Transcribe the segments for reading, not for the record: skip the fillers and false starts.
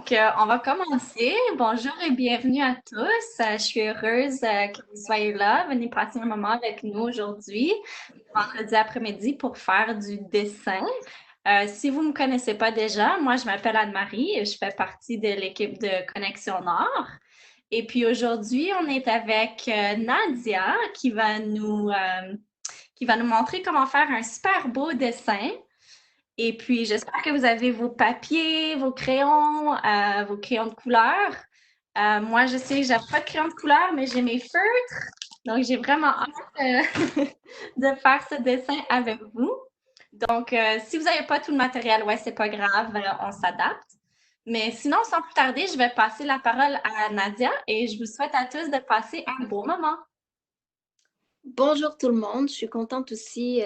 On va commencer. Bonjour et bienvenue à tous. Je suis heureuse que vous soyez là. Venez passer un moment avec nous aujourd'hui, vendredi après-midi, pour faire du dessin. Si vous ne me connaissez pas déjà, moi, je m'appelle Anne-Marie et je fais partie de l'équipe de Connexion Nord. Et puis aujourd'hui, on est avec Nadia qui va nous montrer comment faire un super beau dessin. Et puis, j'espère que vous avez vos papiers, vos crayons de couleur. Moi, je sais que j'ai pas de crayon de couleur, mais j'ai mes feutres. Donc, j'ai vraiment hâte de faire ce dessin avec vous. Si vous n'avez pas tout le matériel, ouais, c'est pas grave, on s'adapte. Mais sinon, sans plus tarder, je vais passer la parole à Nadia et je vous souhaite à tous de passer un beau moment. Bonjour tout le monde, je suis contente aussi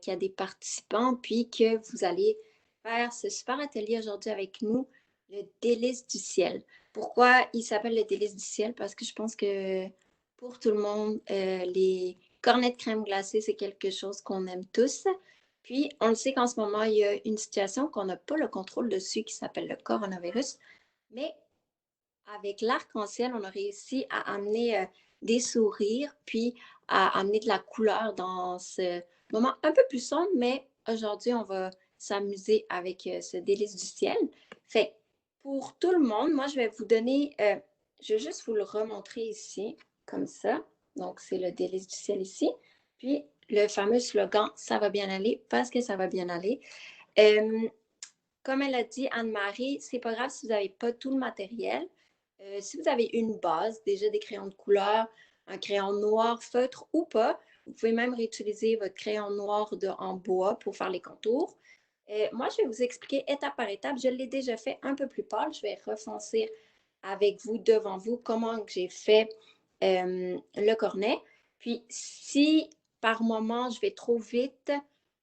qu'il y a des participants, puis que vous allez faire ce super atelier aujourd'hui avec nous, le délice du ciel. Pourquoi il s'appelle le délice du ciel? Parce que je pense que pour tout le monde, les cornets de crème glacée, c'est quelque chose qu'on aime tous. Puis on le sait qu'en ce moment, il y a une situation qu'on n'a pas le contrôle dessus qui s'appelle le coronavirus, mais avec l'arc-en-ciel, on a réussi à amener des sourires, puis à amener de la couleur dans ce moment un peu plus sombre, mais aujourd'hui, on va s'amuser avec ce délice du ciel. Fait que pour tout le monde, moi, je vais vous donner, je vais juste vous le remontrer ici, comme ça. Donc, c'est le délice du ciel ici. Puis, le fameux slogan, ça va bien aller, parce que ça va bien aller. Euh, Comme elle a dit, Anne-Marie, c'est pas grave si vous n'avez pas tout le matériel. Si vous avez une base, déjà des crayons de couleur, un crayon noir, feutre ou pas, vous pouvez même réutiliser votre crayon noir en bois pour faire les contours. Moi, je vais vous expliquer étape par étape. Je l'ai déjà fait un peu plus pâle. Je vais refoncer avec vous, devant vous, comment j'ai fait le cornet. Puis, si par moment je vais trop vite,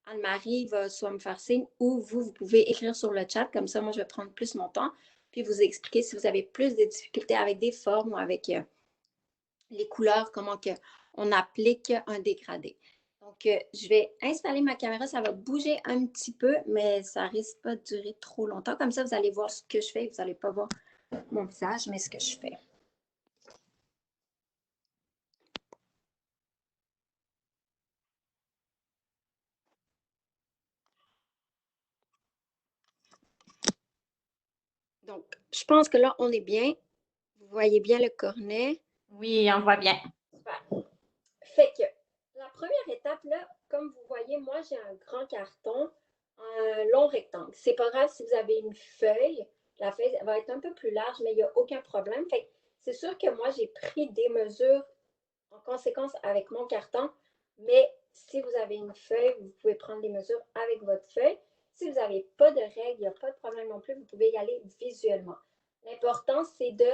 Anne-Marie va soit me faire signe ou vous pouvez écrire sur le chat. Comme ça, moi, je vais prendre plus mon temps puis vous expliquer si vous avez plus de difficultés avec des formes ou avec les couleurs, comment que on applique un dégradé. Donc, je vais installer ma caméra. Ça va bouger un petit peu, mais ça risque pas de durer trop longtemps. Comme ça, vous allez voir ce que je fais. Vous n'allez pas voir mon visage, mais ce que je fais. Donc, je pense que là, on est bien. Vous voyez bien le cornet. Oui, on voit bien. Super. Fait que la première étape, là, comme vous voyez, moi, j'ai un grand carton, un long rectangle. C'est pas grave si vous avez une feuille. La feuille va être un peu plus large, mais il n'y a aucun problème. Fait que c'est sûr que moi, j'ai pris des mesures en conséquence avec mon carton, mais si vous avez une feuille, vous pouvez prendre des mesures avec votre feuille. Si vous n'avez pas de règles, il n'y a pas de problème non plus, vous pouvez y aller visuellement. L'important, c'est de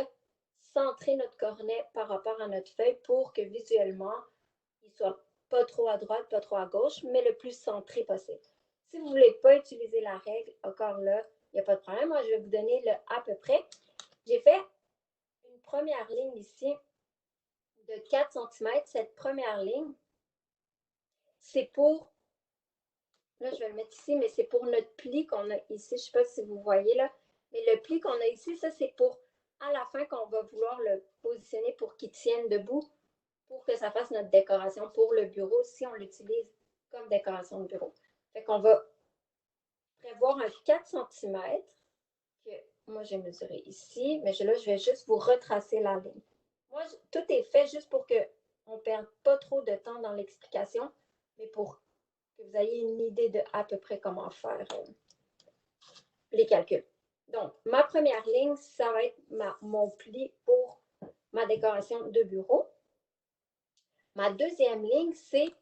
centrer notre cornet par rapport à notre feuille pour que visuellement, il soit pas trop à droite, pas trop à gauche, mais le plus centré possible. Si vous ne voulez pas utiliser la règle, encore là, il n'y a pas de problème. Moi, je vais vous donner le à peu près. J'ai fait une première ligne ici de 4 cm. Cette première ligne, c'est pour, là, je vais le mettre ici, mais c'est pour notre pli qu'on a ici. Je ne sais pas si vous voyez là, mais le pli qu'on a ici, ça, c'est pour à la fin qu'on va vouloir le positionner pour qu'il tienne debout, pour que ça fasse notre décoration pour le bureau si on l'utilise comme décoration de bureau. Fait qu'on va prévoir un 4 cm que moi j'ai mesuré ici, mais là, je vais juste vous retracer la ligne. Moi, tout est fait juste pour qu'on ne perde pas trop de temps dans l'explication, mais pour que vous ayez une idée de à peu près comment faire les calculs. Donc, ma première ligne, ça va être mon pli pour ma décoration de bureau. Ma deuxième ligne, c'est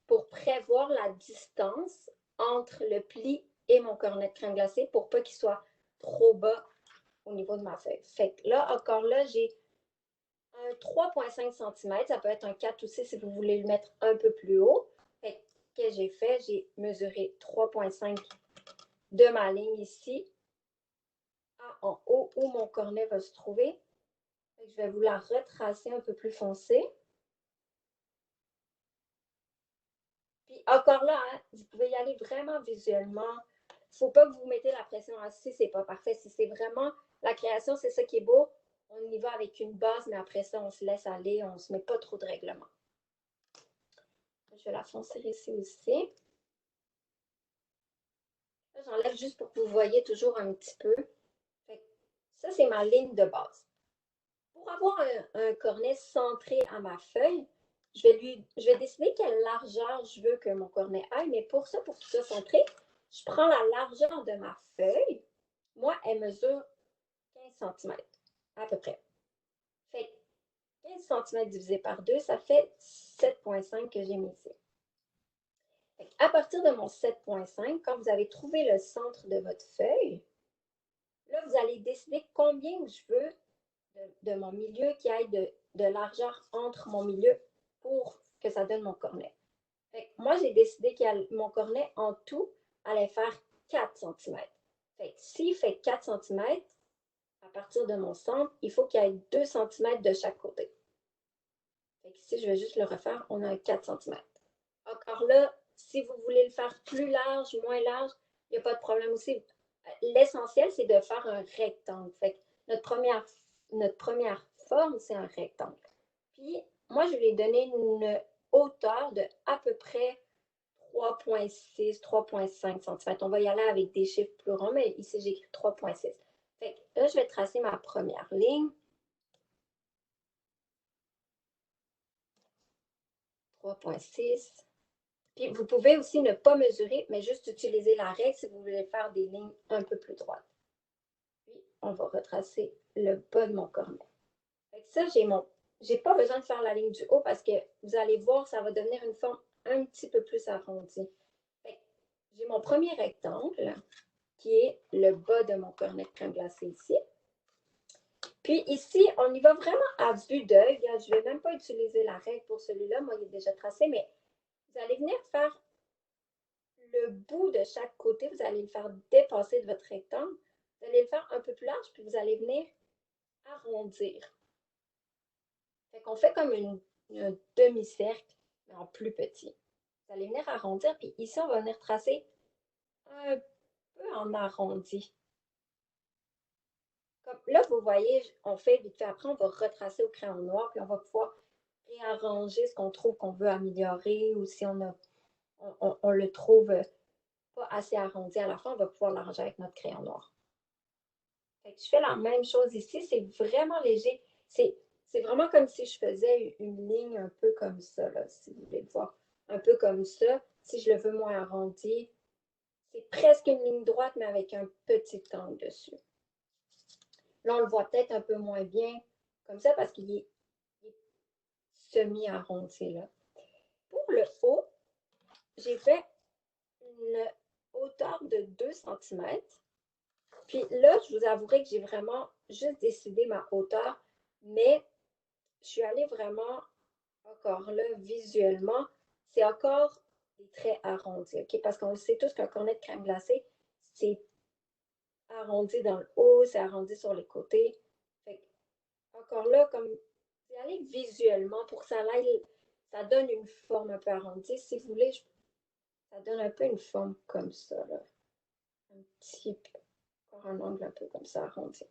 pour prévoir la distance entre le pli et mon cornet de crème glacée pour pas qu'il soit trop bas au niveau de ma feuille. Fait que là, encore là, j'ai un 3,5 cm. Ça peut être un 4 aussi si vous voulez le mettre un peu plus haut. Fait que j'ai fait, j'ai mesuré 3,5 de ma ligne ici en haut où mon cornet va se trouver. Je vais vous la retracer un peu plus foncée. Puis encore là, hein, vous pouvez y aller vraiment visuellement. ne faut pas que vous mettez la pression assis, c'est pas parfait. Si c'est vraiment la création, c'est ça qui est beau, on y va avec une base, mais après ça, on se laisse aller, on ne se met pas trop de règlements. Je vais la foncer ici aussi. J'enlève juste pour que vous voyez toujours un petit peu. Ça, c'est ma ligne de base. Pour avoir un cornet centré à ma feuille, je vais décider quelle largeur je veux que mon cornet aille, mais pour ça, pour qu'il soit centré, je prends la largeur de ma feuille. Moi, elle mesure 15 cm, à peu près. Fait 15 cm divisé par 2, ça fait 7,5 que j'ai mis ici. À partir de mon 7,5, quand vous avez trouvé le centre de votre feuille, là, vous allez décider combien je veux de mon milieu qui aille de largeur entre mon milieu pour que ça donne mon cornet. Moi, j'ai décidé que mon cornet, en tout, allait faire 4 cm. S'il fait 4 cm, à partir de mon centre, il faut qu'il y ait 2 cm de chaque côté. Ici, je vais juste le refaire, on a 4 cm. Encore là, si vous voulez le faire plus large, moins large, il n'y a pas de problème aussi. L'essentiel, c'est de faire un rectangle. Notre première forme, c'est un rectangle. Puis, moi, je lui ai donné une hauteur de à peu près 3,6, 3,5 cm. On va y aller avec des chiffres plus ronds, mais ici, j'ai écrit 3,6. Là, je vais tracer ma première ligne. 3,6. Puis, vous pouvez aussi ne pas mesurer, mais juste utiliser la règle si vous voulez faire des lignes un peu plus droites. Puis, on va retracer le bas de mon cornet. Ça, j'ai pas besoin de faire la ligne du haut parce que vous allez voir, ça va devenir une forme un petit peu plus arrondie. J'ai mon premier rectangle qui est le bas de mon cornet de crème glacée ici. Puis ici, on y va vraiment à vue d'œil. Je ne vais même pas utiliser la règle pour celui-là. Moi, il est déjà tracé, mais vous allez venir faire le bout de chaque côté. Vous allez le faire dépasser de votre rectangle. Vous allez le faire un peu plus large, puis vous allez venir arrondir. On fait comme un demi-cercle, mais en plus petit. Vous allez venir arrondir, puis ici, on va venir tracer un peu en arrondi. Comme là, vous voyez, on fait vite fait. Après, on va retracer au crayon noir, puis on va pouvoir réarranger ce qu'on trouve qu'on veut améliorer ou si on le trouve pas assez arrondi à la fin, on va pouvoir l'arranger avec notre crayon noir. Je fais la même chose ici, c'est vraiment léger. C'est vraiment comme si je faisais une ligne un peu comme ça, là, si vous voulez le voir. Un peu comme ça. Si je le veux moins arrondi, c'est presque une ligne droite, mais avec un petit angle dessus. Là, on le voit peut-être un peu moins bien comme ça parce qu'il est semi-arrondi là. Pour le haut, j'ai fait une hauteur de 2 cm. Puis là, je vous avouerai que j'ai vraiment juste décidé ma hauteur, mais je suis allée vraiment encore là, visuellement, c'est encore des traits arrondis, OK? Parce qu'on sait tous qu'un cornet de crème glacée, c'est arrondi dans le haut, c'est arrondi sur les côtés. Encore là, comme c'est aller visuellement pour que ça donne une forme un peu arrondie. Si vous voulez, ça donne un peu une forme comme ça, là. Un petit peu, encore un angle un peu comme ça, arrondi.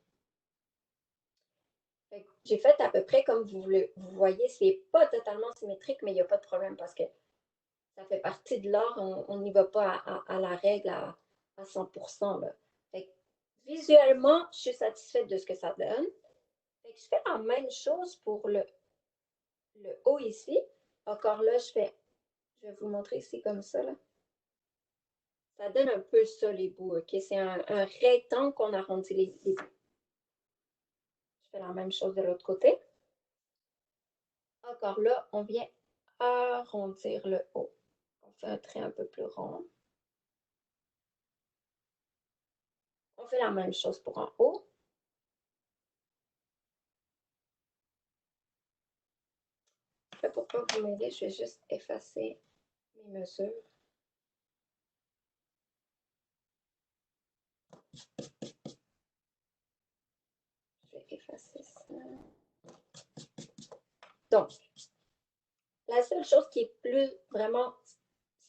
J'ai fait à peu près comme vous voyez, c'est pas totalement symétrique, mais il n'y a pas de problème parce que ça fait partie de l'art. On n'y va pas à la règle à 100%. Là. Visuellement, je suis satisfaite de ce que ça donne. Je fais la même chose pour le haut ici. Encore là, je vais vous montrer ici comme ça. Là. Ça donne un peu ça, les bouts. Okay? C'est un rectangle qu'on arrondit les bouts. Je fais la même chose de l'autre côté. Encore là, on vient arrondir le haut. On fait un trait un peu plus rond. On fait la même chose pour en haut. Pour ne pas vous mêler, je vais juste effacer mes mesures. Je vais effacer ça. Donc, la seule chose qui est plus vraiment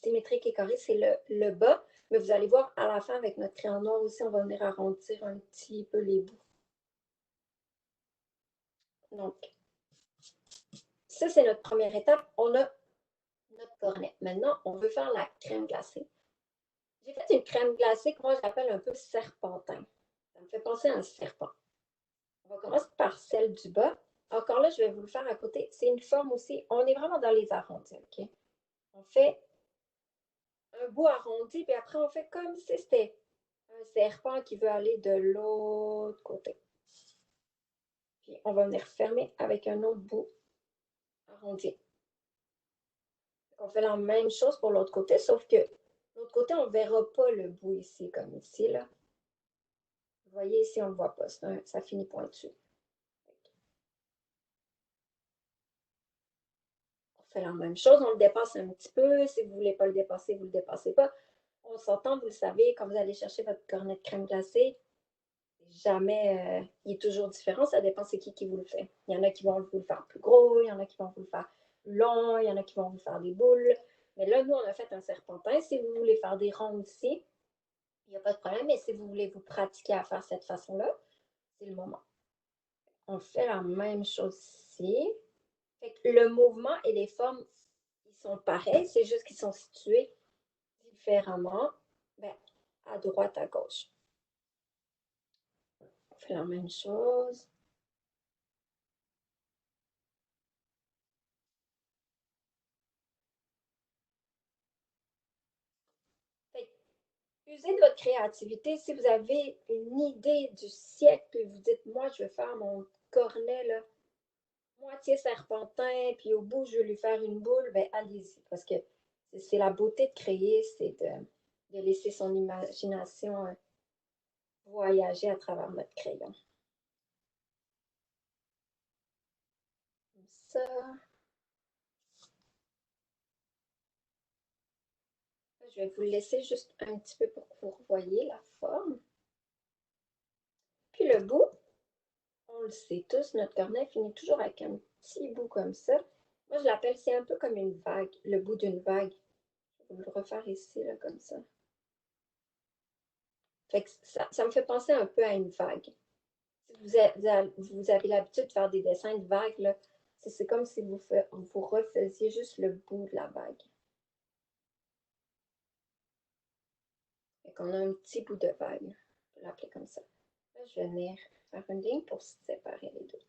symétrique et carré, c'est le bas. Mais vous allez voir, à la fin, avec notre crayon noir aussi, on va venir arrondir un petit peu les bouts. Donc, ça, c'est notre première étape. On a notre cornet. Maintenant, on veut faire la crème glacée. J'ai fait une crème glacée que moi, j'appelle un peu serpentin. Ça me fait penser à un serpent. On va commencer par celle du bas. Encore là, je vais vous le faire à côté. C'est une forme aussi. On est vraiment dans les arrondis, OK? On fait un bout arrondi, puis après, on fait comme si c'était un serpent qui veut aller de l'autre côté. Puis on va venir fermer avec un autre bout arrondi. On fait la même chose pour l'autre côté, sauf que l'autre côté, on ne verra pas le bout ici, comme ici, là. Vous voyez ici, on ne le voit pas. Ça finit pointu. On fait la même chose, on le dépasse un petit peu. Si vous ne voulez pas le dépasser, vous ne le dépassez pas. On s'entend, vous le savez, quand vous allez chercher votre cornet de crème glacée, jamais, il est toujours différent. Ça dépend c'est qui vous le fait. Il y en a qui vont vous le faire plus gros, il y en a qui vont vous le faire plus long, il y en a qui vont vous faire des boules. Mais là, nous, on a fait un serpentin. Si vous voulez faire des ronds aussi, il n'y a pas de problème. Mais si vous voulez vous pratiquer à faire cette façon-là, c'est le moment. On fait la même chose ici. Fait que le mouvement et les formes, ils sont pareils. C'est juste qu'ils sont situés différemment. Ben, à droite, à gauche. On fait la même chose. Usez de votre créativité. Si vous avez une idée du siècle et vous dites, moi, je veux faire mon cornet, là, moitié serpentin, puis au bout, je veux lui faire une boule, ben allez-y. Parce que c'est la beauté de créer, c'est de laisser son imagination voyager à travers notre crayon. Comme ça. Je vais vous laisser juste un petit peu pour que vous revoyiez la forme. Puis le bout, on le sait tous, notre cornet finit toujours avec un petit bout comme ça. Moi, je l'appelle, c'est un peu comme une vague, le bout d'une vague. Je vais vous le refaire ici, là, comme ça. Fait que ça me fait penser un peu à une vague. Si vous avez l'habitude de faire des dessins de vagues, c'est comme si vous refaisiez juste le bout de la vague. Fait qu'on a un petit bout de vague. On peut l'appeler comme ça. Là, je vais venir faire une ligne pour séparer les deux.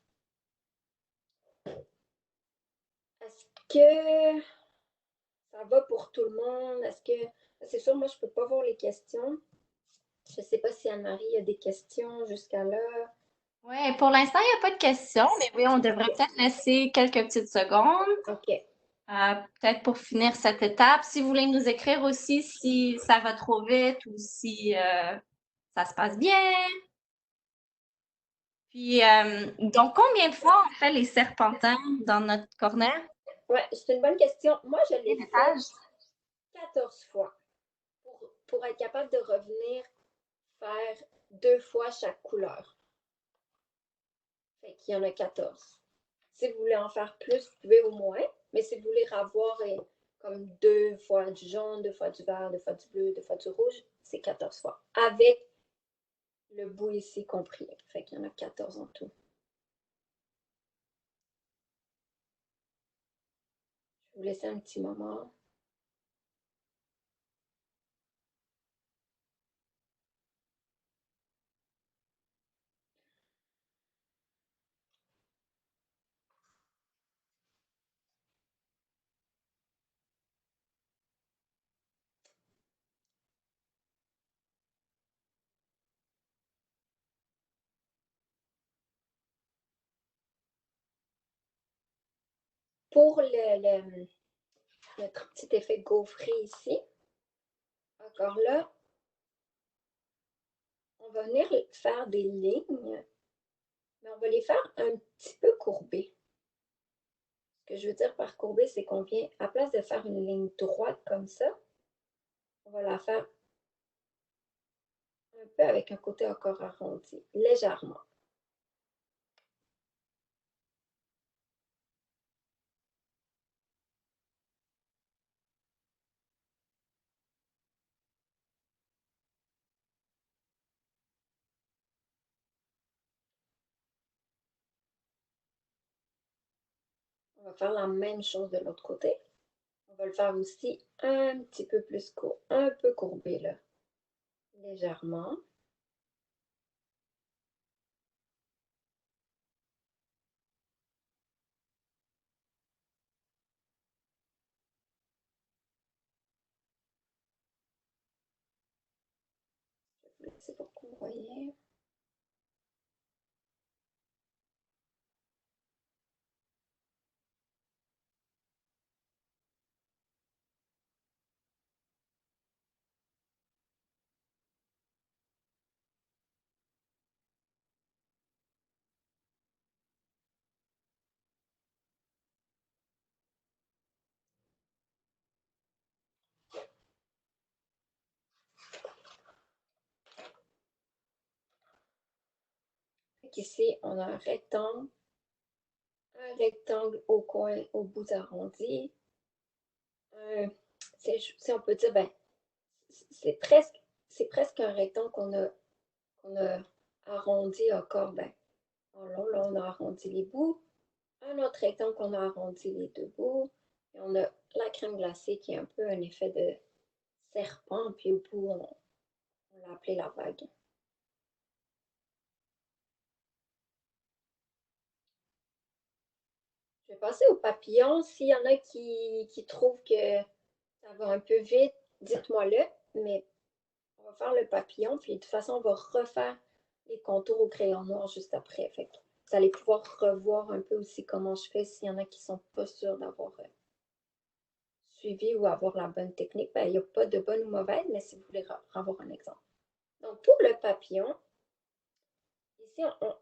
Est-ce que ça va pour tout le monde? Est-ce que. C'est sûr, moi, je ne peux pas voir les questions. Je ne sais pas si Anne-Marie a des questions jusqu'à là. Oui, pour l'instant, il n'y a pas de questions, mais oui, on devrait peut-être laisser quelques petites secondes, OK. peut-être pour finir cette étape. Si vous voulez nous écrire aussi si ça va trop vite ou si ça se passe bien. Puis, donc, combien de fois on fait les serpentins dans notre corner? Oui, c'est une bonne question. Moi, je l'ai fait Étage? 14 fois pour être capable de revenir faire 2 fois chaque couleur. Fait qu'il y en a 14. Si vous voulez en faire plus, vous pouvez au moins. Mais si vous voulez avoir comme 2 fois du jaune, 2 fois du vert, 2 fois du bleu, 2 fois du rouge, c'est 14 fois. Avec le bout ici compris. Fait qu'il y en a 14 en tout. Je vais vous laisser un petit moment. Pour notre petit effet gaufré ici, encore là, on va venir faire des lignes, mais on va les faire un petit peu courbées. Ce que je veux dire par courbée, c'est qu'on vient, à place de faire une ligne droite comme ça, on va la faire un peu avec un côté encore arrondi, légèrement. On va faire la même chose de l'autre côté. On va le faire aussi un petit peu plus court, un peu courbé là, légèrement. C'est pour que vous voyez. Ici, on a un rectangle au coin, au bout arrondi. Si on peut dire, ben, c'est presque un rectangle qu'on a arrondi encore, ben, en long. Là, on a arrondi les bouts. Un autre rectangle qu'on a arrondi les deux bouts. Et on a la crème glacée qui est un peu un effet de serpent, puis au bout, on l'a appelé la vague. Je vais passer au papillon. S'il y en a qui trouvent que ça va un peu vite, dites-moi-le, mais on va faire le papillon, puis de toute façon, on va refaire les contours au crayon noir juste après. Fait que vous allez pouvoir revoir un peu aussi comment je fais s'il y en a qui ne sont pas sûrs d'avoir suivi ou avoir la bonne technique. Ben, il n'y a pas de bonne ou mauvaise, mais si vous voulez avoir un exemple. Donc, pour le papillon, ici, on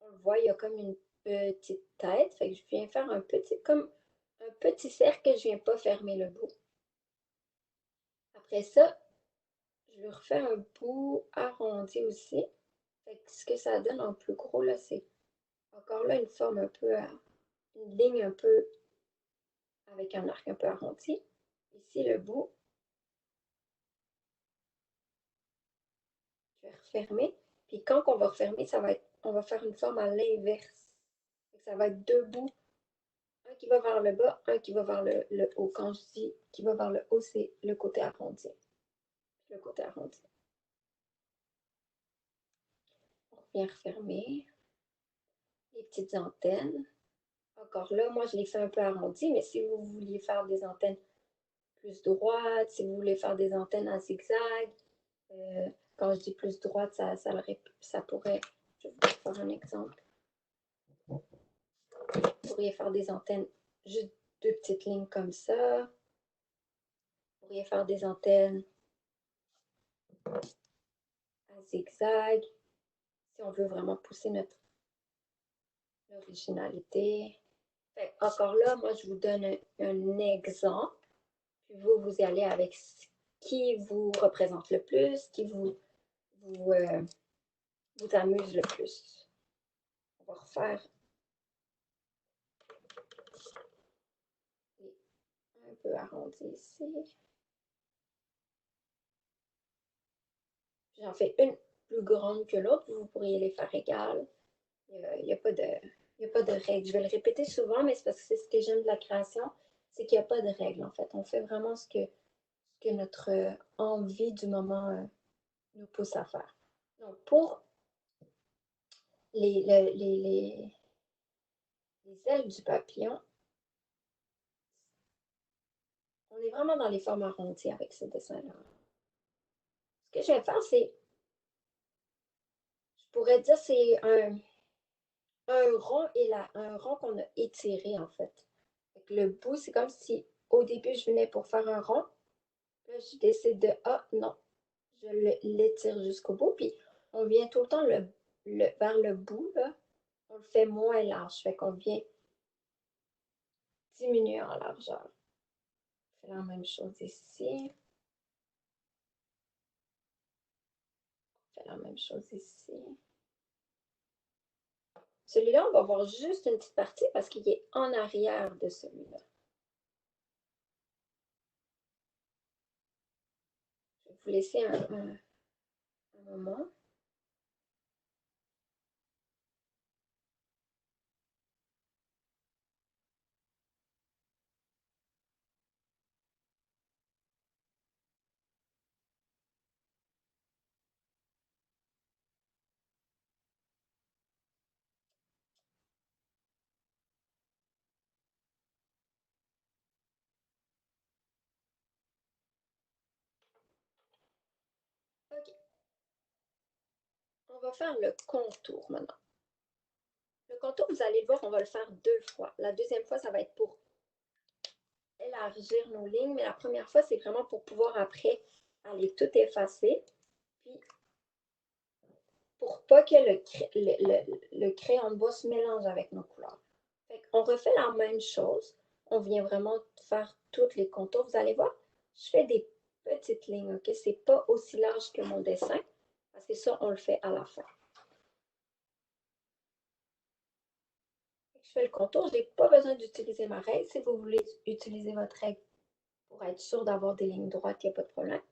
le voit, il y a comme une petite tête. Fait que je viens faire comme un petit cercle, je viens pas fermer le bout. Après ça, je lui refais un bout arrondi aussi. Fait que ce que ça donne en plus gros, là, c'est encore là une forme un peu, une ligne un peu avec un arc un peu arrondi. Ici, le bout, je vais refermer. Puis quand on va refermer, on va faire une forme à l'inverse. Ça va être deux bouts, un qui va vers le bas, un qui va vers le haut. Quand je dis qui va vers le haut, c'est le côté arrondi. Le côté arrondi. On vient refermer les petites antennes. Encore là, moi, je les fais un peu arrondies, mais si vous vouliez faire des antennes plus droites, si vous voulez faire des antennes en zigzag, quand je dis plus droite, ça pourrait, je vais vous faire un exemple. Vous pourriez faire des antennes juste deux petites lignes comme ça. Vous pourriez faire des antennes à zigzag, si on veut vraiment pousser notre originalité. Encore là, moi, je vous donne un exemple. Puis vous y allez avec ce qui vous représente le plus, qui vous amuse le plus. On va refaire un peu arrondi ici. J'en fais une plus grande que l'autre. Vous pourriez les faire égales. Il n'y a pas de règle. Je vais le répéter souvent, mais c'est parce que c'est ce que j'aime de la création, c'est qu'il n'y a pas de règle, en fait. On fait vraiment ce que notre envie du moment nous pousse à faire. Donc, pour les ailes du papillon, on est vraiment dans les formes arrondies avec ce dessin-là. Ce que je vais faire, je pourrais dire, c'est un rond et un rond qu'on a étiré, en fait. Le bout, c'est comme si au début, je venais pour faire un rond. Là, je décide ah non, je l'étire jusqu'au bout. Puis on vient tout le temps vers le bout, là, on le fait moins large. Fait qu'on vient diminuer en largeur. On fait la même chose ici. On fait la même chose ici. Celui-là, on va voir juste une petite partie parce qu'il est en arrière de celui-là. Je vais vous laisser un moment. On va faire le contour maintenant. Le contour, vous allez le voir, on va le faire 2 fois. La deuxième fois, ça va être pour élargir nos lignes, mais la première fois, c'est vraiment pour pouvoir après aller tout effacer. Puis, pour pas que le crayon de bois se mélange avec nos couleurs. On refait la même chose. On vient vraiment faire tous les contours. Vous allez voir, je fais des petites lignes, ok? C'est pas aussi large que mon dessin, parce que ça, on le fait à la fin. Je fais le contour, je n'ai pas besoin d'utiliser ma règle. Si vous voulez utiliser votre règle pour être sûr d'avoir des lignes droites, il n'y a pas de problème.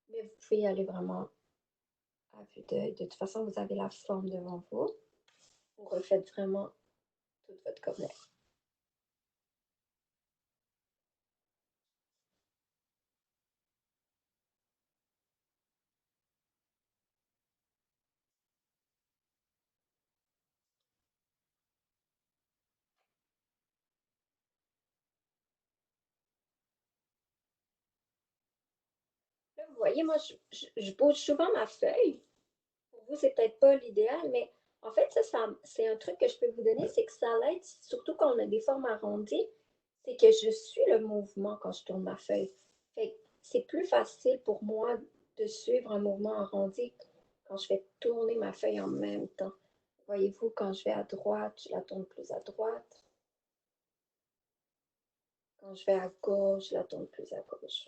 Mais vous pouvez y aller vraiment à vue d'œil. De toute façon, vous avez la forme devant vous. Vous refaites vraiment toute votre cornet. Là, vous voyez, moi, je bouge souvent ma feuille. Pour vous, c'est peut-être pas l'idéal, mais en fait, ça c'est un truc que je peux vous donner, c'est que ça l'aide, surtout quand on a des formes arrondies, c'est que je suis le mouvement quand je tourne ma feuille. Fait que c'est plus facile pour moi de suivre un mouvement arrondi quand je fais tourner ma feuille en même temps. Voyez-vous, quand je vais à droite, je la tourne plus à droite. Quand je vais à gauche, je la tourne plus à gauche.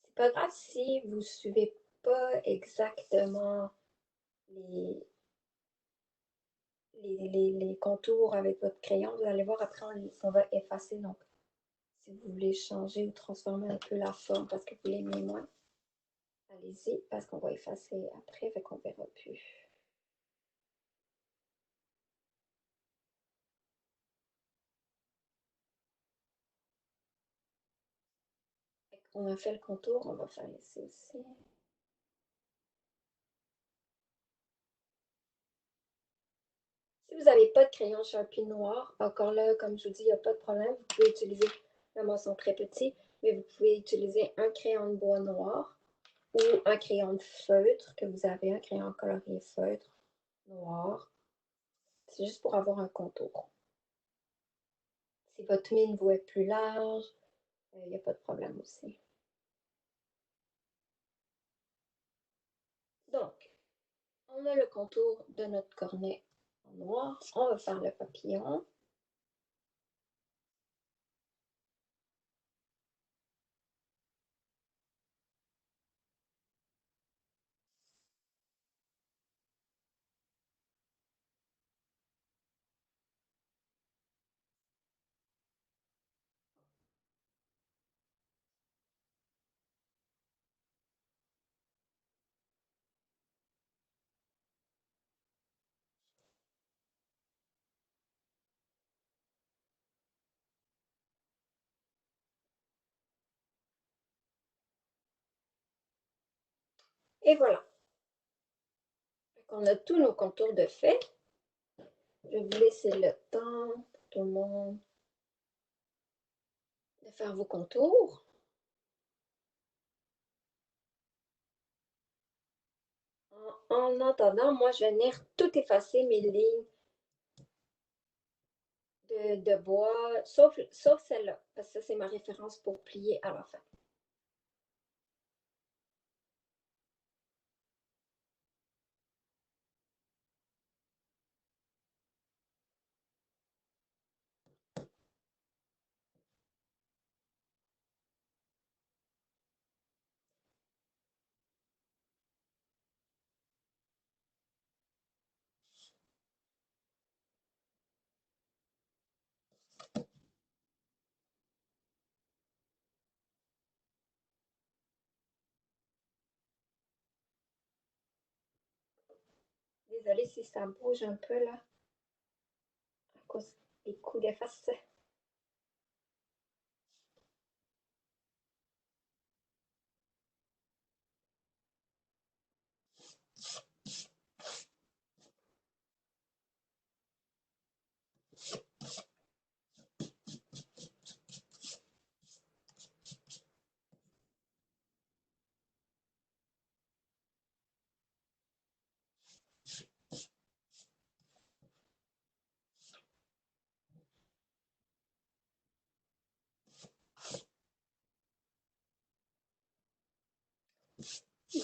C'est pas grave si vous ne suivez pas exactement les, les contours avec votre crayon. Vous allez voir, après, on va effacer. Donc, si vous voulez changer ou transformer un peu la forme parce que vous l'aimez moins, allez-y, parce qu'on va effacer après, fait qu'on ne verra plus. On a fait le contour, on va faire ici aussi. Si vous n'avez pas de crayon Sharpie noir, encore là, comme je vous dis, il n'y a pas de problème. Vous pouvez utiliser, là, moi, sont très petits, mais vous pouvez utiliser un crayon de bois noir ou un crayon de feutre que vous avez, un crayon colorié feutre noir. C'est juste pour avoir un contour. Si votre mine vous est plus large, il n'y a pas de problème aussi. Donc, on a le contour de notre cornet en noir. On va faire le papillon. Et voilà. On a tous nos contours de fait. Je vais vous laisser le temps pour tout le monde de faire vos contours. En attendant, moi, je vais venir tout effacer mes lignes de bois, sauf celle-là, parce que ça, c'est ma référence pour plier à la fin. Désolée si ça bouge un peu là, à cause des coups de face.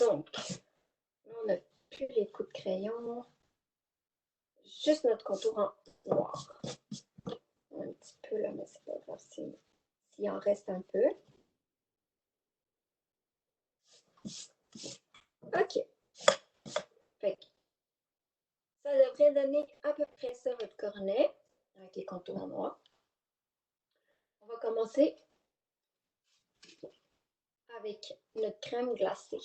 Donc, là, on n'a plus les coups de crayon, juste notre contour en noir. Un petit peu là, mais c'est pas grave s'il en reste un peu. OK. Fait que ça devrait donner à peu près ça votre cornet avec les contours en noir. On va commencer avec notre crème glacée.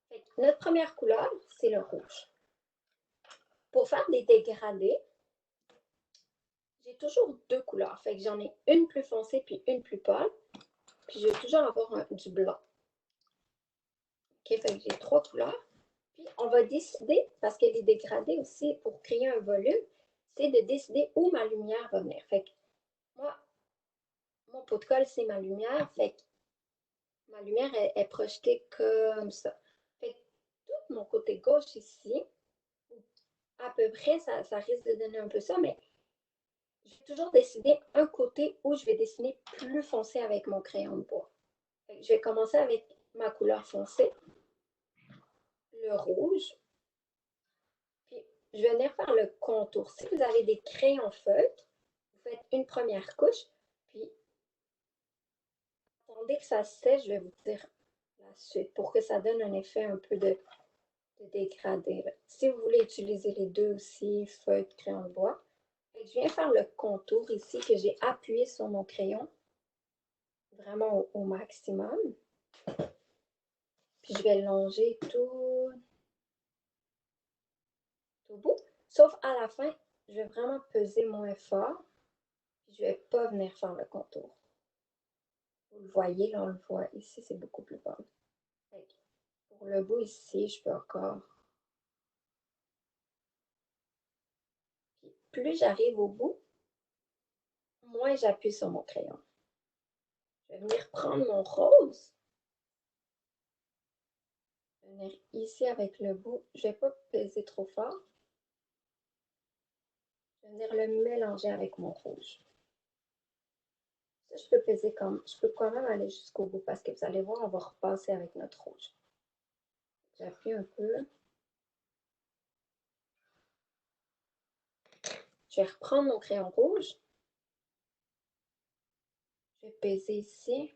Fait que notre première couleur, c'est le rouge. Pour faire des dégradés, j'ai toujours deux couleurs. Fait que j'en ai une plus foncée puis une plus pâle. Puis je vais toujours avoir du blanc. OK, fait que j'ai trois couleurs. Puis on va décider, parce que les dégradés aussi, pour créer un volume, c'est de décider où ma lumière va venir. Fait que moi, mon pot de colle, c'est ma lumière. Fait que ma lumière est projetée comme ça. Fait que tout mon côté gauche ici, à peu près, ça risque de donner un peu ça, mais je vais toujours décider un côté où je vais dessiner plus foncé avec mon crayon de bois. Je vais commencer avec ma couleur foncée, le rouge, puis je vais venir faire le contour. Si vous avez des crayons feutres, vous faites une première couche, puis attendez que ça sèche, je vais vous dire la suite pour que ça donne un effet un peu de dégradé. Si vous voulez utiliser les deux aussi, feutre, crayon de bois, je viens faire le contour ici que j'ai appuyé sur mon crayon vraiment au maximum. Puis je vais longer tout bout. Sauf à la fin, je vais vraiment peser moins fort. Je ne vais pas venir faire le contour. Vous le voyez, là, on le voit. Ici, c'est beaucoup plus bas. Pour le bout ici, je peux encore. Puis plus j'arrive au bout, moins j'appuie sur mon crayon. Je vais venir prendre mon rose. Je vais venir ici avec le bout. Je ne vais pas peser trop fort. Je vais venir le mélanger avec mon rouge. Ça, je peux peser comme. Je peux quand même aller jusqu'au bout parce que vous allez voir, on va repasser avec notre rouge. J'appuie un peu. Je vais reprendre mon crayon rouge. Je vais peser ici.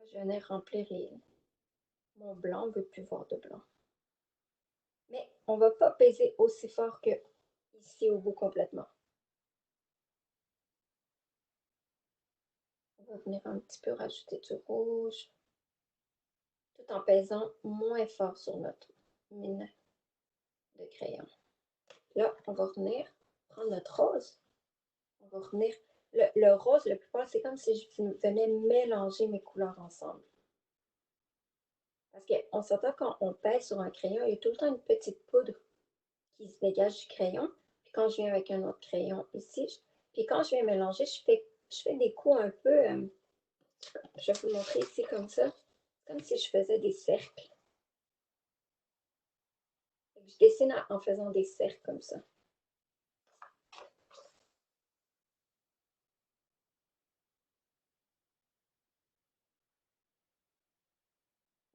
Je vais venir remplir mon blanc. On ne veut plus voir de blanc. Mais on ne va pas peser aussi fort que ici au bout complètement. On va venir un petit peu rajouter du rouge, tout en pesant moins fort sur notre mine de crayon. Là, on va venir prendre notre rose. On va revenir. Le rose, le plus fort, c'est comme si je venais mélanger mes couleurs ensemble. Parce qu'on s'entend quand on pèse sur un crayon, il y a tout le temps une petite poudre qui se dégage du crayon. Puis quand je viens avec un autre crayon ici, puis quand je viens mélanger, je fais des coups un peu. Je vais vous montrer ici comme ça. Comme si je faisais des cercles. Je dessine en faisant des cercles comme ça.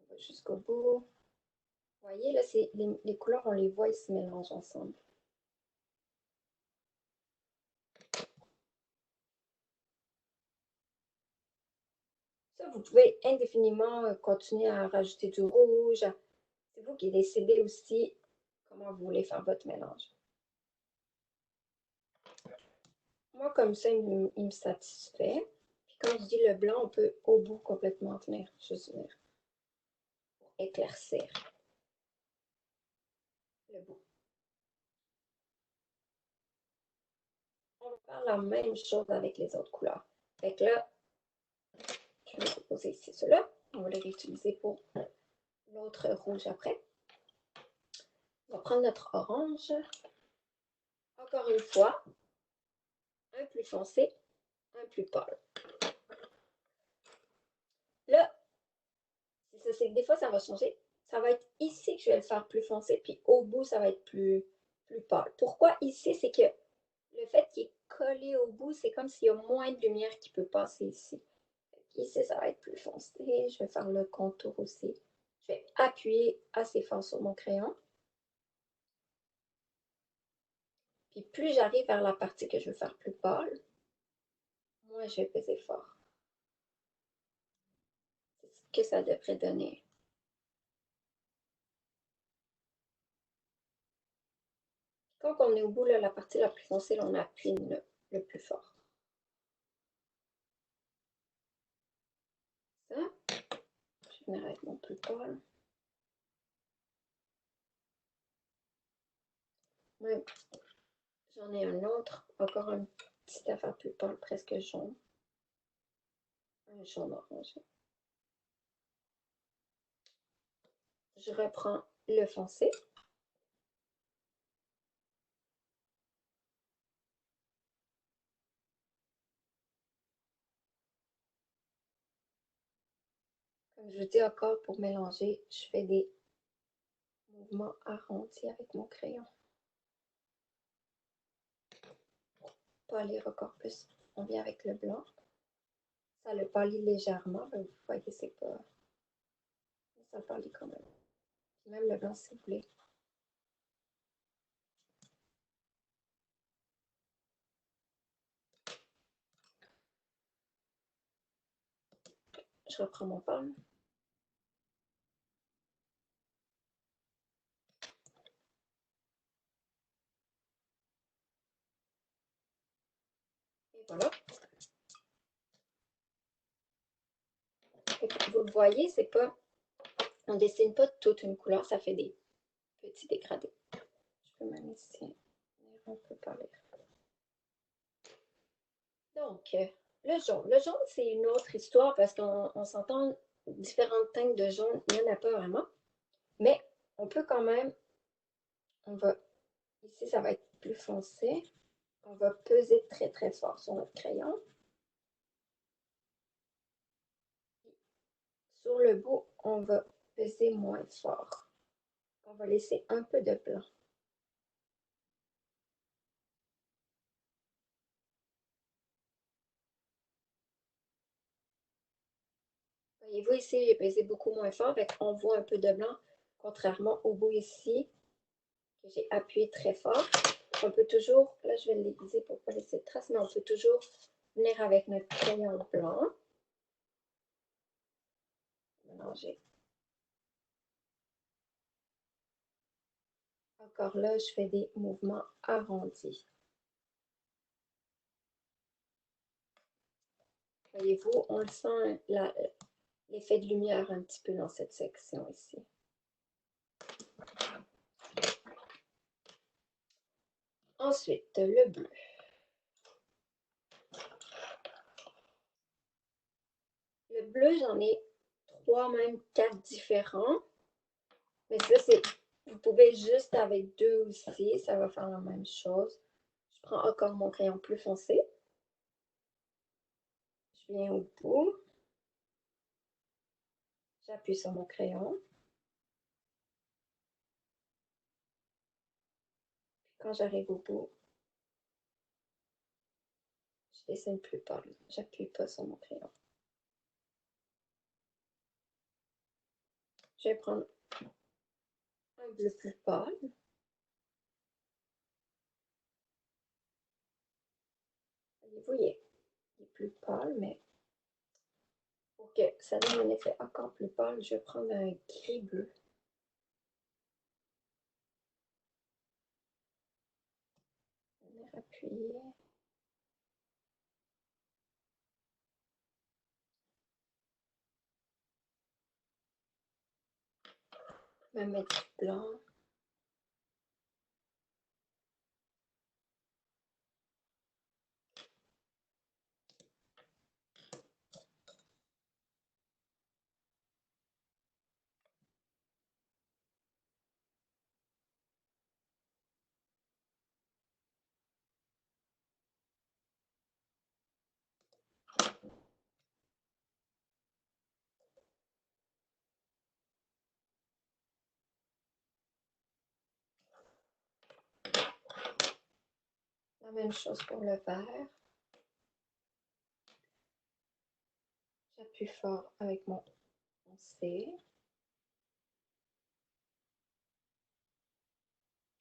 On va jusqu'au bout. Vous voyez, là, les couleurs, on les voit, ils se mélangent ensemble. Ça, vous pouvez indéfiniment continuer à rajouter du rouge. C'est vous qui décidez aussi comment vous voulez faire votre mélange. Moi, comme ça, il me satisfait. Puis quand je dis le blanc, on peut au bout complètement venir, juste venir éclaircir le bout. On va faire la même chose avec les autres couleurs. Fait que là, je vais poser ici ceux-là. On va les réutiliser pour l'autre rouge après. On va prendre notre orange. Encore une fois, un plus foncé, un plus pâle. Là, c'est que des fois, ça va changer. Ça va être ici que je vais le faire plus foncé, puis au bout, ça va être plus pâle. Pourquoi ici? C'est que le fait qu'il est collé au bout, c'est comme s'il y a moins de lumière qui peut passer ici. Ici, ça va être plus foncé. Je vais faire le contour aussi. Je vais appuyer assez fort sur mon crayon. Puis plus j'arrive vers la partie que je veux faire plus pâle, moins je vais peser fort. C'est ce que ça devrait donner. Quand on est au bout, là, la partie la plus foncée, là, on appuie le plus fort. Ça. Je vais venir avec mon plus pâle. Ouais. J'en ai un autre, encore une petite affaire plus pâle, presque jaune. Un jaune orangé. Je reprends le foncé. Comme je vous dis encore, pour mélanger, je fais des mouvements arrondis avec mon crayon. Pâlir encore plus. On vient avec le blanc. Ça le pâlit légèrement. Vous voyez, c'est pas... Ça le pâlit quand même. Même le blanc, si vous voulez. Je reprends mon pâle. Et voilà. Et vous le voyez, c'est pas... On ne dessine pas toute une couleur, ça fait des petits dégradés. Je peux même ici un peu parler. Donc, le jaune. Le jaune, c'est une autre histoire parce qu'on s'entend différentes teintes de jaune. Il n'y en a pas vraiment. Mais on peut quand même... On va... Ici, ça va être plus foncé. On va peser très, très fort sur notre crayon. Sur le bout, on va peser moins fort. On va laisser un peu de blanc. Voyez-vous ici, j'ai pesé beaucoup moins fort, donc on voit un peu de blanc, contrairement au bout ici, que j'ai appuyé très fort. On peut toujours, là je vais l'aiguiser pour ne pas laisser de traces, mais on peut toujours venir avec notre crayon blanc. Mélanger. Encore là, je fais des mouvements arrondis. Voyez-vous, on le sent, l'effet de lumière un petit peu dans cette section ici. Ensuite, le bleu. Le bleu, j'en ai 3, même 4 différents. Mais ça, c'est... Vous pouvez juste avec 2 aussi, ça va faire la même chose. Je prends encore mon crayon plus foncé. Je viens au bout. J'appuie sur mon crayon. Quand j'arrive au bout, je dessine plus pâle. J'appuie pas sur mon crayon. Je vais prendre un bleu plus pâle. Vous voyez, il est plus pâle, mais pour que ça donne un effet encore plus pâle, je vais prendre un gris bleu. On va appuyer. Je vais mettre du blanc. La même chose pour le vert. J'appuie fort avec mon C.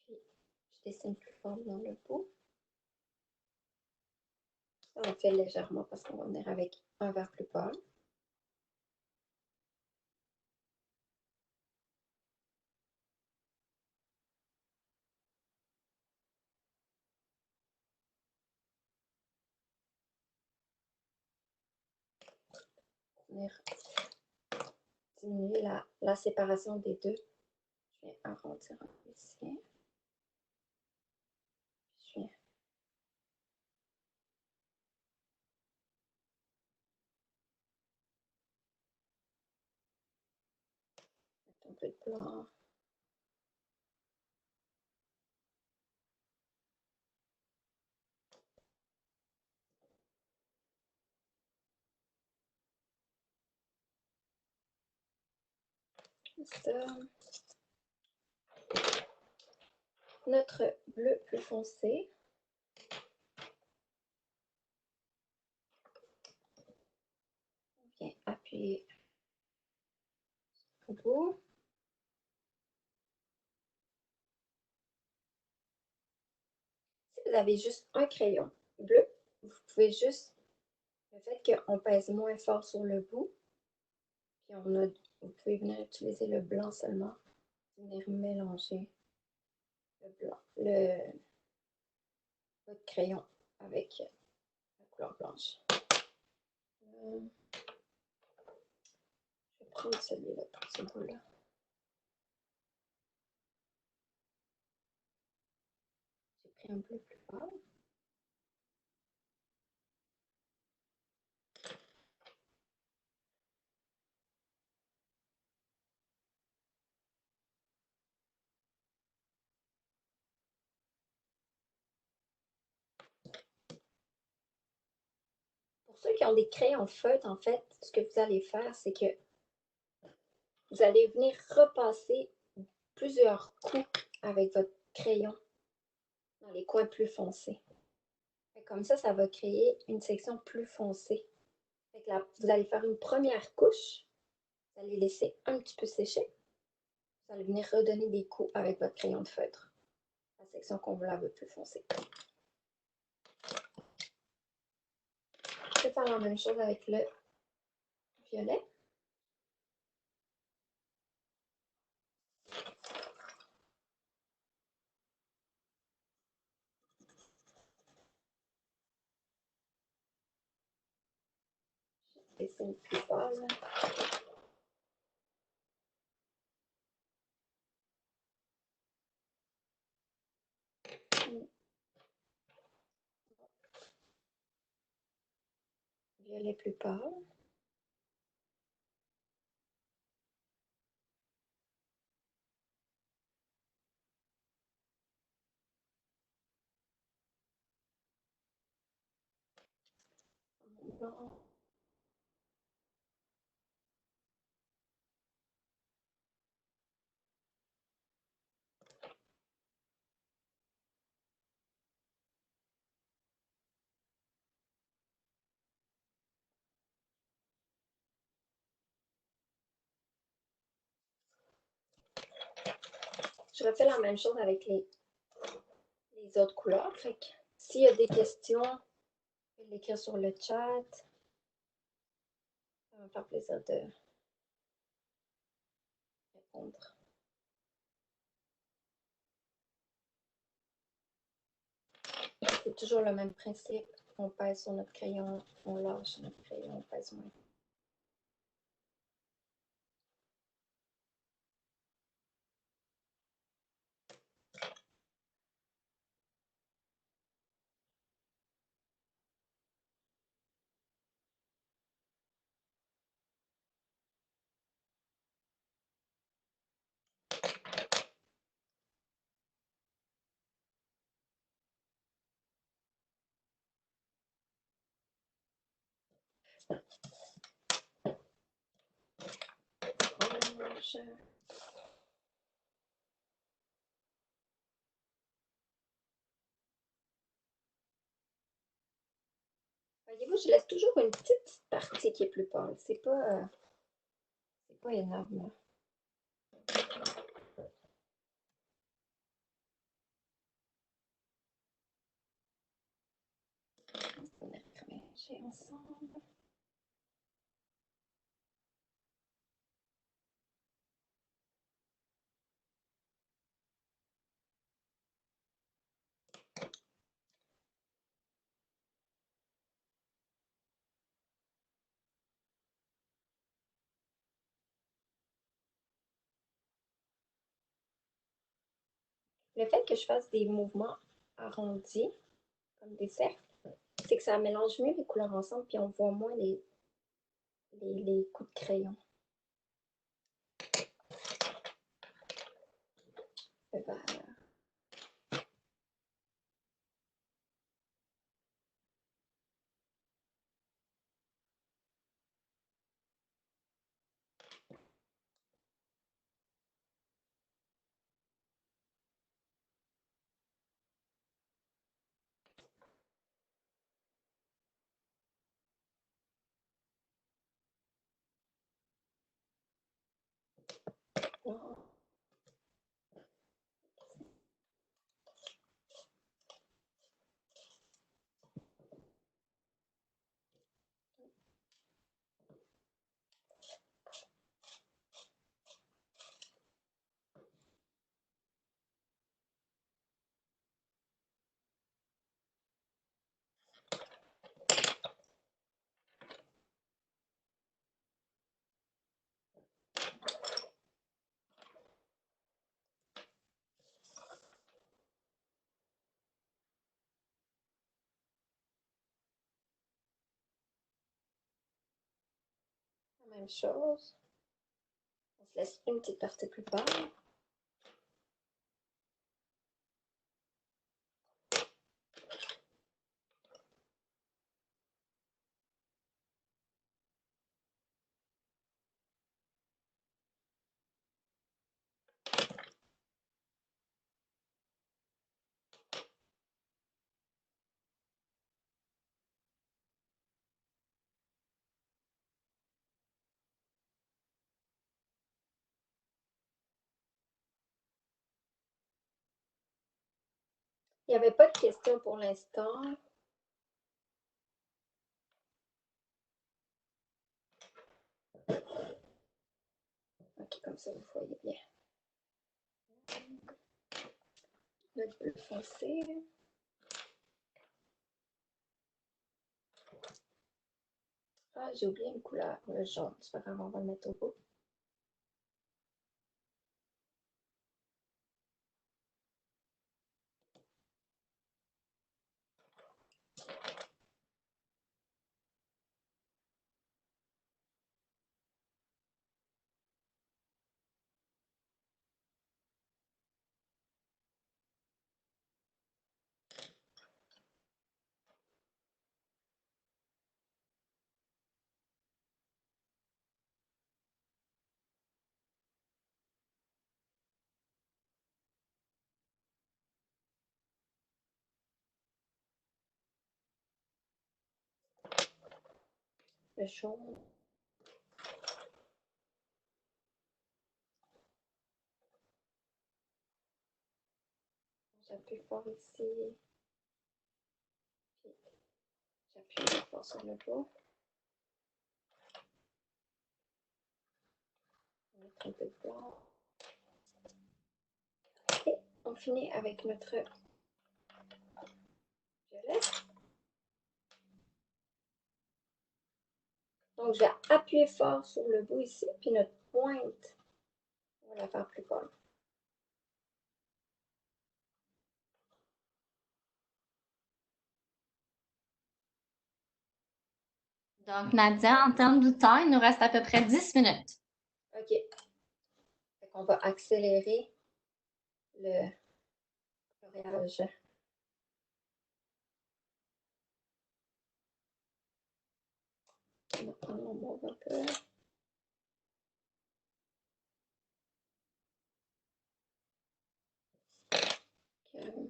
Puis, je dessine plus fort dans le bout. Ça, on fait légèrement parce qu'on va venir avec un vert plus pâle. Venir diminuer la séparation des deux. Je vais arrondir un peu ici. Je viens mettre un peu de blanc. Ça. Notre bleu plus foncé. On vient appuyer au bout. Si vous avez juste un crayon bleu, vous pouvez juste, le fait qu'on pèse moins fort sur le bout, puis vous pouvez venir utiliser le blanc seulement, venir mélanger le blanc, votre crayon avec la couleur blanche. Je vais prendre celui-là pour ce bout-là. J'ai pris un bleu plus pâle. Pour ceux qui ont des crayons feutres, en fait, ce que vous allez faire, c'est que vous allez venir repasser plusieurs coups avec votre crayon dans les coins plus foncés. Comme ça va créer une section plus foncée. Là, vous allez faire une première couche, vous allez laisser un petit peu sécher, vous allez venir redonner des coups avec votre crayon de feutre, la section qu'on veut la veut plus foncée. Je vais faire la même chose avec le violet. Je dessine plus pâle. Violet plus pâle. Blanc. Je refais la même chose avec les autres couleurs. Fait que s'il y a des questions, vous pouvez l'écrire sur le chat. Ça va me faire plaisir de répondre. C'est toujours le même principe. On pèse sur notre crayon, on lâche notre crayon, on pèse moins. Orange. Voyez-vous, je laisse toujours une petite partie qui est plus pâle. C'est pas énorme. On va mélanger ensemble. Le fait que je fasse des mouvements arrondis, comme des cercles, c'est que ça mélange mieux les couleurs ensemble, puis on voit moins les coups de crayon. Voilà. Oh. La même chose. On se laisse une petite partie plus pâle. Il n'y avait pas de questions pour l'instant. Ok, comme ça, vous voyez bien. Le bleu foncé. Ah, j'ai oublié une couleur, le jaune. C'est pas grave, on va le mettre au bout. Le jaune. J'appuie fort ici. J'appuie fort sur le bas. On va mettre un peu de blanc. Et on finit avec notre violet. Donc, je vais appuyer fort sur le bout ici, puis notre pointe, on va la faire plus pâle. Donc, Nadia, en termes de temps, il nous reste à peu près 10 minutes. OK. On va accélérer le coloriage. Je vais prendre mon mauve un peu. Okay.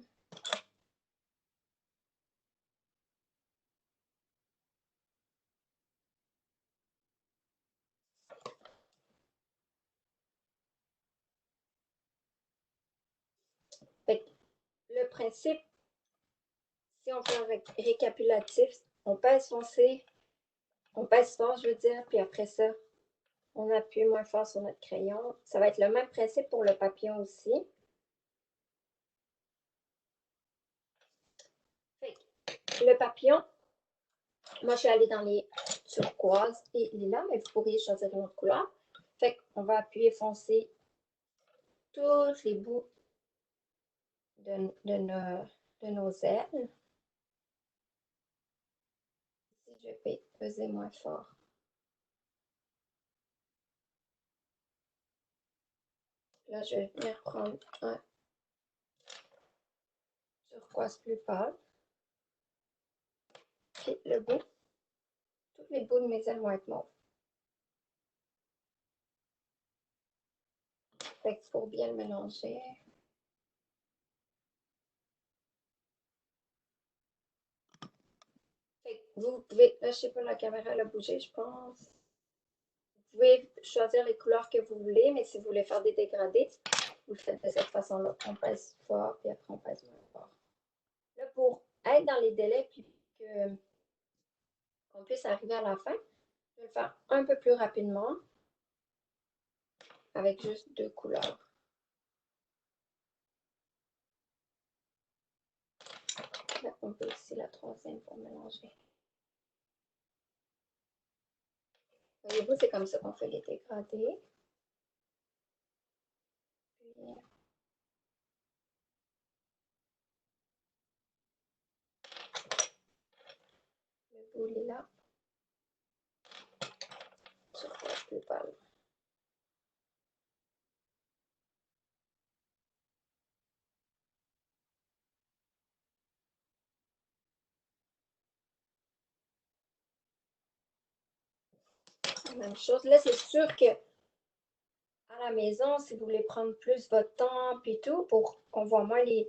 Fait que le principe, si on fait un récapitulatif, on pèse foncé, on pèse fort, je veux dire, puis après ça, on appuie moins fort sur notre crayon. Ça va être le même principe pour le papillon aussi. Fait que le papillon, moi je suis allée dans les turquoises et lilas, mais vous pourriez choisir une autre couleur. Fait qu'on va appuyer foncé tous les bouts de nos ailes. Ici, je vais peser moins fort. Là, je vais venir prendre un turquoise plus pâle. Puis le bout, tous les bouts de mes ailes vont être mauves. Fait qu'il faut bien le mélanger. Fait que vous pouvez, là, je sais pas, la caméra elle a bougé, je pense. Vous pouvez choisir les couleurs que vous voulez, mais si vous voulez faire des dégradés, vous le faites de cette façon-là. On pèse fort, puis après on pèse moins fort. Là, pour être dans les délais, puis qu'on puisse arriver à la fin, je vais le faire un peu plus rapidement, avec juste 2 couleurs. Là, on peut aussi la troisième pour mélanger. Voyez-vous, c'est comme ça qu'on fait les dégradés. Puis, le bout est là. Turquoise plus pâle. Même chose. Là, c'est sûr que à la maison, si vous voulez prendre plus votre temps puis tout, pour qu'on voit moins les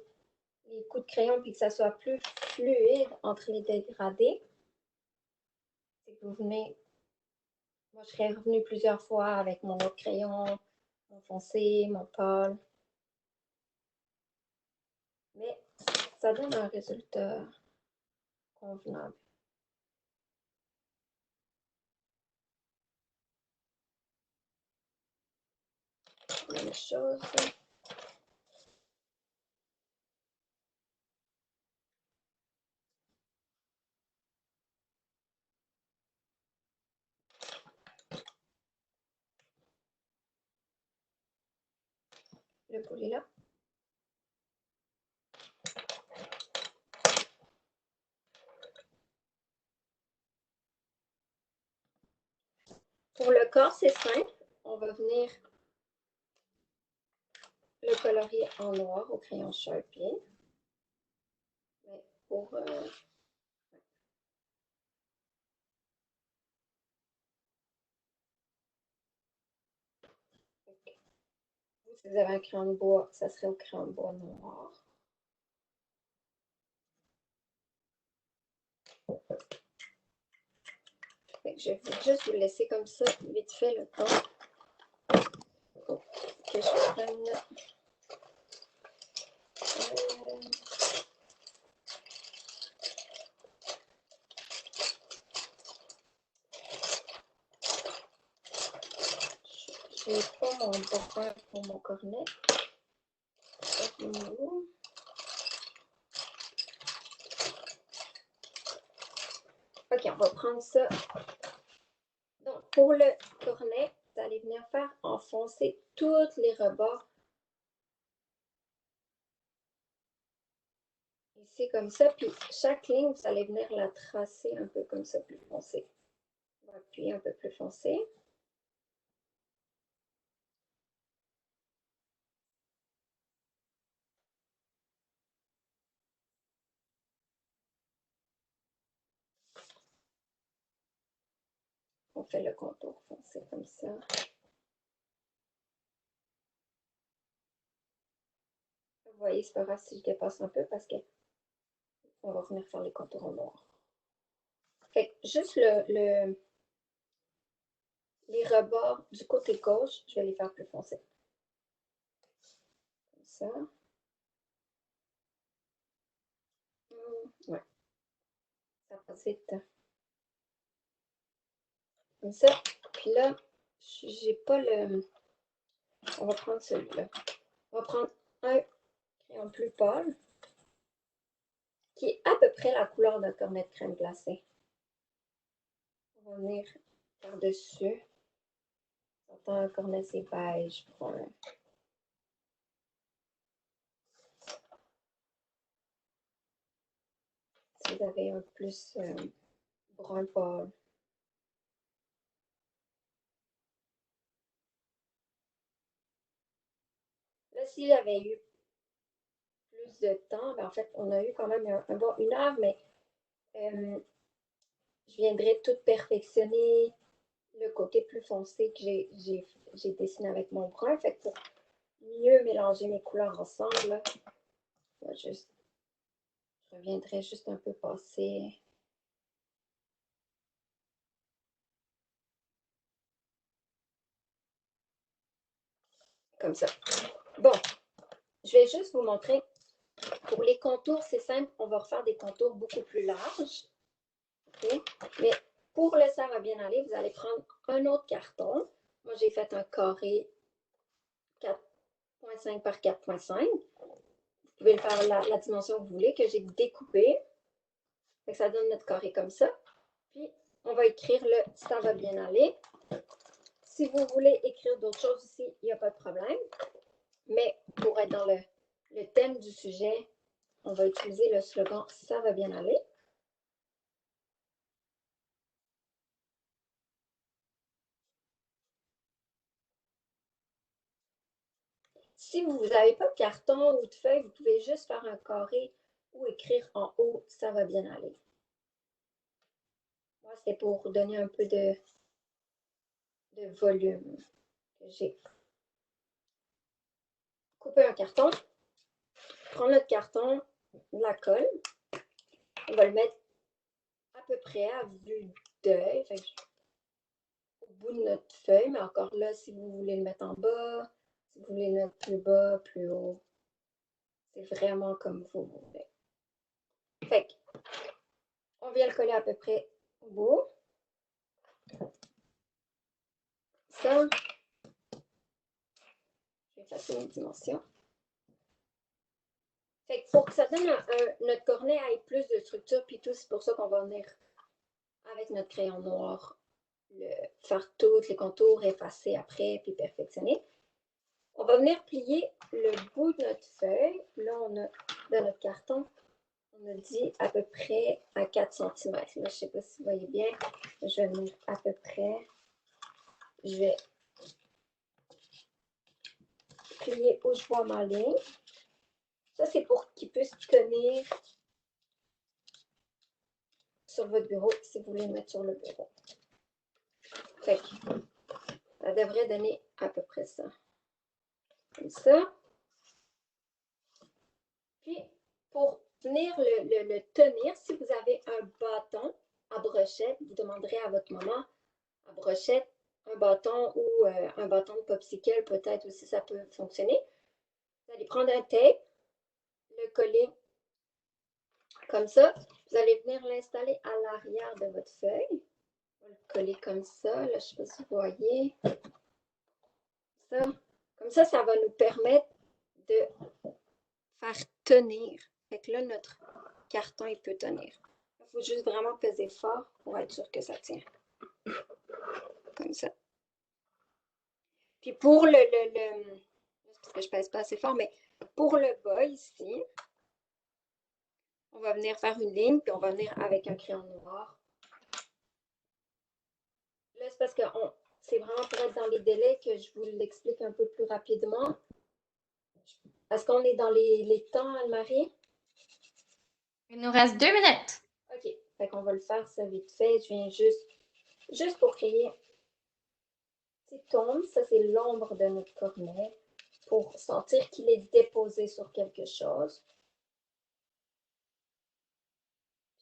coups de crayon puis que ça soit plus fluide entre les dégradés, c'est que vous venez. Moi, je serais revenue plusieurs fois avec mon autre crayon, mon foncé, mon pâle. Mais ça donne un résultat convenable. Même chose. Le boulet là. Pour le corps, c'est simple. On va venir le colorier en noir au crayon Sharpie. Mais pour si vous avez un crayon de bois, ça serait au crayon de bois noir. Je vais juste vous laisser comme ça, vite fait, le temps que je prenne. Je n'ai pas mon brun pour mon cornet. Ok, on va prendre ça. Donc, pour le cornet, vous allez venir faire enfoncer tous les rebords. Ici, comme ça. Puis, chaque ligne, vous allez venir la tracer un peu comme ça, plus foncé. On va appuyer un peu plus foncé. on fait le contour foncé comme ça. Vous voyez, c'est pas grave si je dépasse un peu parce que on va venir faire les contours en noir. Fait que juste les rebords du côté gauche, je vais les faire plus foncés. Comme ça. Ouais. Ça passe vite. Comme ça. Puis là, j'ai pas le... On va prendre celui-là. On va prendre un crayon plus pâle qui est à peu près la couleur d'un cornet de crème glacée. On va venir par-dessus. Un cornet, c'est beige, brun. Si vous avez un plus brun pâle. Là, si j'avais eu plus de temps, ben en fait, on a eu quand même bon 1 heure, mais je viendrais tout perfectionner le côté plus foncé que j'ai dessiné avec mon brun. Fait que pour mieux mélanger mes couleurs ensemble, là, je reviendrai juste un peu passer. Comme ça. Bon, je vais juste vous montrer. Pour les contours, c'est simple, on va refaire des contours beaucoup plus larges. Okay? Mais pour le ça va bien aller, vous allez prendre un autre carton. Moi, j'ai fait un carré 4,5 par 4,5. Vous pouvez le faire la dimension que vous voulez, que j'ai découpé. Ça donne notre carré comme ça. Puis, on va écrire le ça va bien aller. Si vous voulez écrire d'autres choses ici, il n'y a pas de problème. Mais pour être dans le thème du sujet, on va utiliser le slogan ça va bien aller. Si vous n'avez pas de carton ou de feuille, vous pouvez juste faire un carré ou écrire en haut ça va bien aller. Moi, c'est pour donner un peu de volume que j'ai. Couper un carton, prendre notre carton, la colle, on va le mettre à peu près à vue d'œil, au bout de notre feuille, mais encore là, si vous voulez le mettre en bas, si vous voulez le mettre plus bas, plus haut, c'est vraiment comme vous voulez. Fait que, on vient le coller à peu près au bout. Ça, je vais effacer une dimension. Fait que pour que ça donne notre cornet ait plus de structure, puis tout, c'est pour ça qu'on va venir avec notre crayon noir faire tous les contours, effacer après, puis perfectionner. On va venir plier le bout de notre feuille. Là, on a dans notre carton, on a dit à peu près à 4 cm. Là, je ne sais pas si vous voyez bien. Je vais venir à peu près. Je vais plier où je vois ma ligne. Ça, c'est pour qu'il puisse tenir sur votre bureau si vous voulez le mettre sur le bureau. Fait que ça devrait donner à peu près ça. Comme ça. Puis, pour venir le tenir, si vous avez un bâton à brochette, vous demanderez à votre maman à brochette un bâton ou un bâton de popsicle, peut-être aussi ça peut fonctionner. Vous allez prendre un tape, le coller comme ça. Vous allez venir l'installer à l'arrière de votre feuille. On va le coller comme ça. Là, je ne sais pas si vous voyez. Ça. Comme ça, ça va nous permettre de faire tenir. Fait que là, notre carton, il peut tenir. Il faut juste vraiment peser fort pour être sûr que ça tient. Comme ça. Puis pour parce que je pèse pas assez fort, mais pour le bas ici, on va venir faire une ligne, puis on va venir avec un crayon noir. Là, c'est parce que c'est vraiment pour être dans les délais que je vous l'explique un peu plus rapidement. Est-ce qu'on est dans les temps, Anne-Marie? Il nous reste 2 minutes. OK. Fait qu'on va le faire ça vite fait. Je viens juste juste pour créer une petite ombre. Ça, c'est l'ombre de notre cornet pour sentir qu'il est déposé sur quelque chose.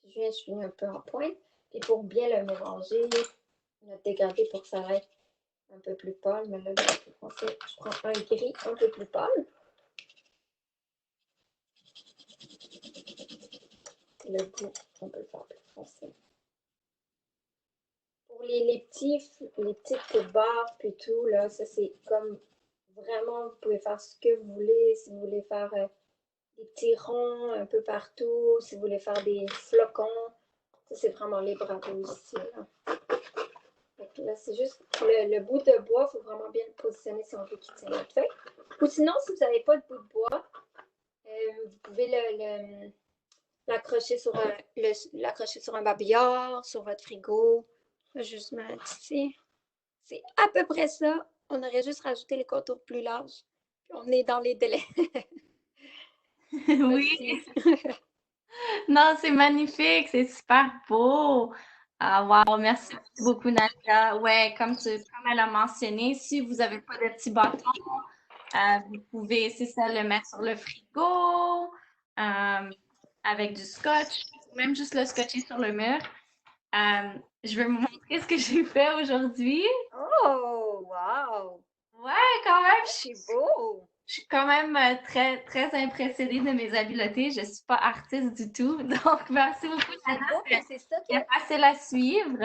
Je finis un peu en pointe. Puis pour bien le mélanger, le dégrader pour que ça aille un peu plus pâle. Mais là, je prends un gris un peu plus pâle. Le goût, on peut le faire plus foncé. Pour les petites barres, puis tout, là, ça c'est comme vraiment, vous pouvez faire ce que vous voulez. Si vous voulez faire des petits ronds un peu partout, si vous voulez faire des flocons, ça c'est vraiment libre à vous ici. Là, c'est juste le bout de bois, il faut vraiment bien le positionner si on veut qu'il tienne notre feuille. Ou sinon, si vous n'avez pas de bout de bois, vous pouvez l'accrocher sur un babillard, sur votre frigo. Juste mettre ici. C'est à peu près ça. On aurait juste rajouté les contours plus larges. Puis on est dans les délais. Oui, non, c'est magnifique, c'est super beau. Ah, wow, merci beaucoup, Nadia. Ouais, comme elle a mentionné, si vous n'avez pas de petits bâtons, vous pouvez, c'est ça, le mettre sur le frigo, avec du scotch, même juste le scotcher sur le mur. Je vais vous montrer ce que j'ai fait aujourd'hui. Oh, wow! Ouais, quand même, C'est beau! je suis quand même très, très impressionnée de mes habiletés. Je suis pas artiste du tout. Donc, merci beaucoup, C'est beau, Nana. c'est C'est facile à suivre.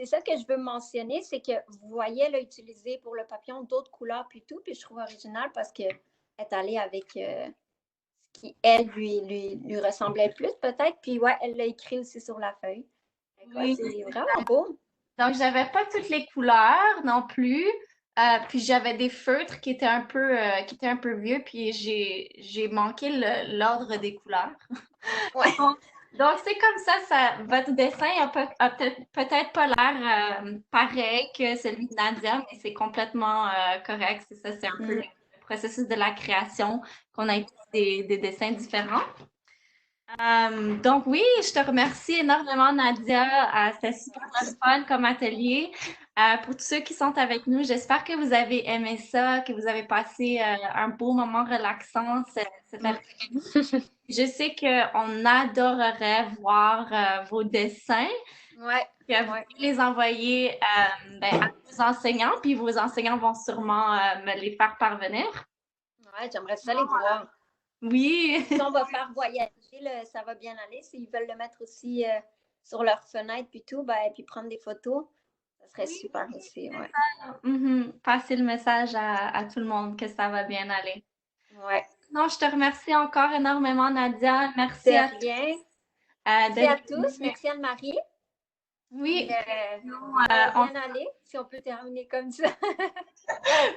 ça que je veux mentionner, c'est que vous voyez, elle a utilisé pour le papillon d'autres couleurs puis tout, puis je trouve original parce qu'elle est allée avec ce qui, elle, lui ressemblait le plus peut-être, puis ouais, elle l'a écrit aussi sur la feuille. Ouais, Oui. c'est vraiment beau. Donc, j'avais pas toutes les couleurs non plus. Puis j'avais des feutres qui étaient un peu vieux, puis j'ai manqué l'ordre des couleurs. Ouais. Donc, c'est comme ça, votre dessin a peut-être pas l'air pareil que celui de Nadia, mais c'est complètement correct. C'est ça, c'est un peu le processus de la création qu'on a des dessins différents. Donc oui, je te remercie énormément, Nadia. C'était super le fun comme atelier. Pour tous ceux qui sont avec nous, j'espère que vous avez aimé ça, que vous avez passé un beau moment relaxant cet après-midi. Je sais qu'on adorerait voir vos dessins, Ouais. que vous pouvez les envoyer à vos enseignants, puis vos enseignants vont sûrement me les faire parvenir. Ouais, j'aimerais ça les voir. Oui. Si on va faire voyager, ça va bien aller. S'ils veulent le mettre aussi sur leur fenêtre puis tout, ben, puis prendre des photos, ça serait Oui, super aussi. Ouais. Passez le message à tout le monde que ça va bien aller. Ouais. Non, je te remercie encore énormément, Nadia. Merci De à rien. Merci à d'être tous. venue. Merci Anne-Marie. Puis, Oui, sinon, ça va bien aller si on peut terminer comme ça.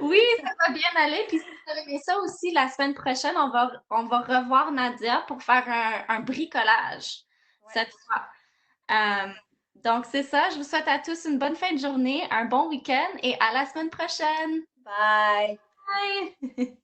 oui, ça va bien aller. Puis si vous avez aimé ça aussi, la semaine prochaine, on va revoir Nadia pour faire un bricolage Ouais. cette fois. Euh, donc, c'est ça. Je vous souhaite à tous une bonne fin de journée, un bon week-end et à la semaine prochaine. Bye. Bye!